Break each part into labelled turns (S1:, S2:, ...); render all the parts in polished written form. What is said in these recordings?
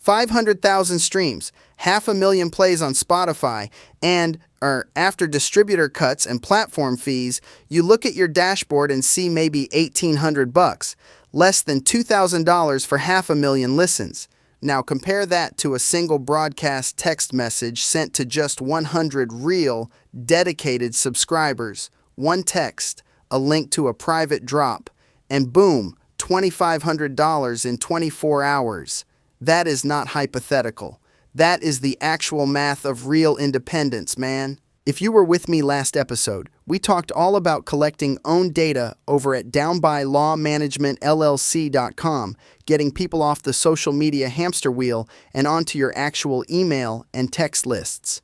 S1: 500,000 streams, 500,000 plays on Spotify, and after distributor cuts and platform fees, you look at your dashboard and see maybe $1,800, less than $2,000 for 500,000 listens. Now compare that to a single broadcast text message sent to just 100 real, dedicated subscribers. One text, a link to a private drop, and boom, $2,500 in 24 hours. That is not hypothetical. That is the actual math of real independence, man. If you were with me last episode, we talked all about collecting own data over at downbylawmanagementllc.com, getting people off the social media hamster wheel and onto your actual email and text lists.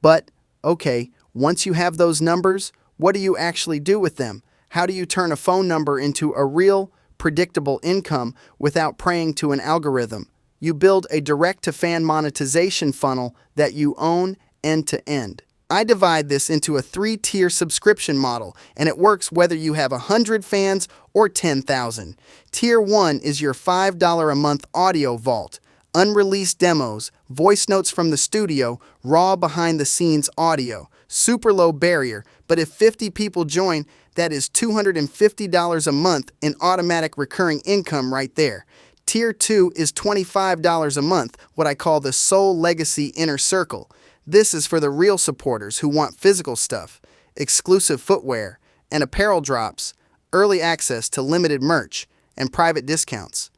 S1: But, okay, once you have those numbers, what do you actually do with them? How do you turn a phone number into a real, predictable income without praying to an algorithm? You build a direct-to-fan monetization funnel that you own end to end. I divide this into a 3-tier subscription model, and it works whether you have 100 fans or 10,000. Tier 1 is your $5 a month audio vault. Unreleased demos, voice notes from the studio, raw behind-the-scenes audio. Super low barrier, but if 50 people join, that is $250 a month in automatic recurring income right there. Tier 2 is $25 a month, what I call the Soul Legacy Inner Circle. This is for the real supporters who want physical stuff, exclusive footwear, and apparel drops, early access to limited merch, and private discounts.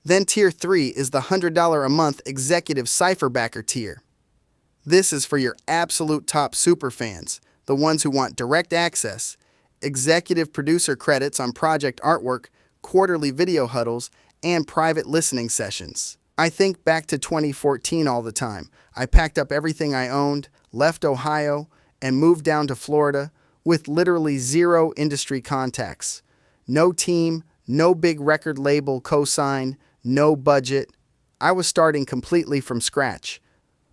S1: Then Tier 3 is the $100 a month Executive Cypherbacker tier. This is for your absolute top superfans, the ones who want direct access, executive producer credits on project artwork, quarterly video huddles, and private listening sessions. I think back to 2014 all the time. I packed up everything I owned, left Ohio, and moved down to Florida with literally zero industry contacts. No team, no big record label cosign, no budget. I was starting completely from scratch.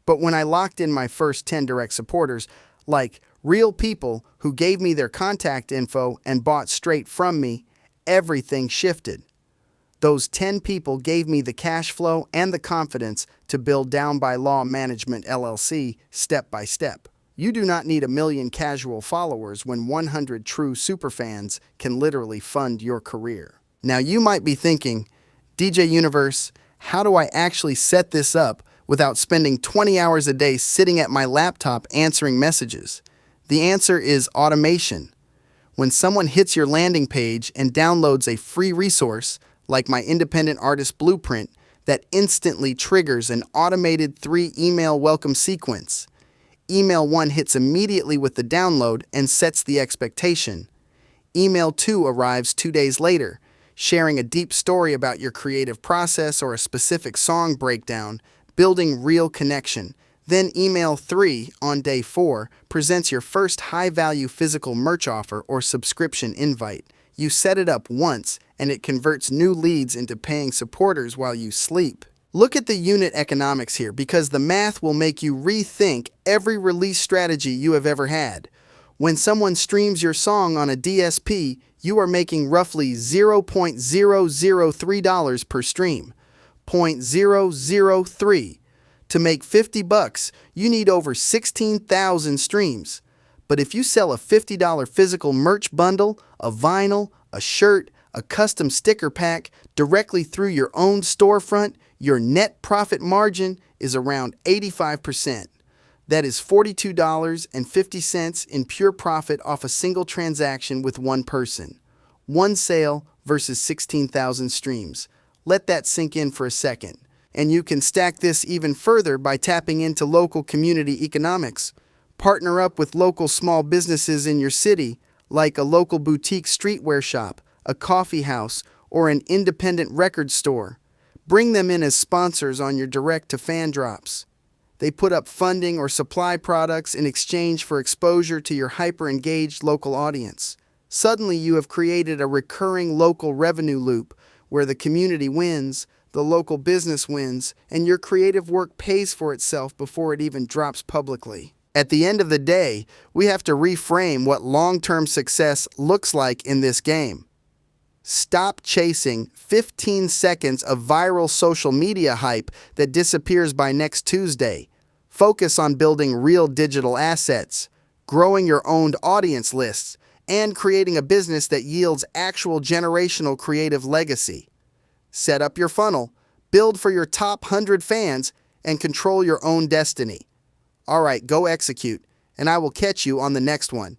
S1: But when I locked in my first 10 direct supporters, like real people who gave me their contact info and bought straight from me, everything shifted. Those 10 people gave me the cash flow and the confidence to build Down by Law Management LLC step by step. You do not need 1 million casual followers when 100 true superfans can literally fund your career. Now you might be thinking, DJ Universe, how do I actually set this up without spending 20 hours a day sitting at my laptop answering messages? The answer is automation. When someone hits your landing page and downloads a free resource, like my Independent Artist Blueprint, that instantly triggers an automated 3-email welcome sequence. Email 1 hits immediately with the download and sets the expectation. Email 2 arrives 2 days later, sharing a deep story about your creative process or a specific song breakdown, building real connection. Then email 3 on day 4 presents your first high-value physical merch offer or subscription invite. You set it up once, and it converts new leads into paying supporters while you sleep. Look at the unit economics here, because the math will make you rethink every release strategy you have ever had. When someone streams your song on a DSP, you are making roughly $0.003 per stream. 0.003. To make $50, you need over 16,000 streams. But if you sell a $50 physical merch bundle, a vinyl, a shirt, a custom sticker pack directly through your own storefront, your net profit margin is around 85%. That is $42.50 in pure profit off a single transaction with one person. One sale versus 16,000 streams. Let that sink in for a second. And you can stack this even further by tapping into local community economics. Partner up with local small businesses in your city, like a local boutique streetwear shop, a coffee house, or an independent record store. Bring them in as sponsors on your direct-to-fan drops. They put up funding or supply products in exchange for exposure to your hyper-engaged local audience. Suddenly you have created a recurring local revenue loop where the community wins, the local business wins, and your creative work pays for itself before it even drops publicly. At the end of the day, we have to reframe what long-term success looks like in this game. Stop chasing 15 seconds of viral social media hype that disappears by next Tuesday. Focus on building real digital assets, growing your owned audience lists, and creating a business that yields actual generational creative legacy. Set up your funnel, build for your top 100 fans, and control your own destiny. All right, go execute, and I will catch you on the next one.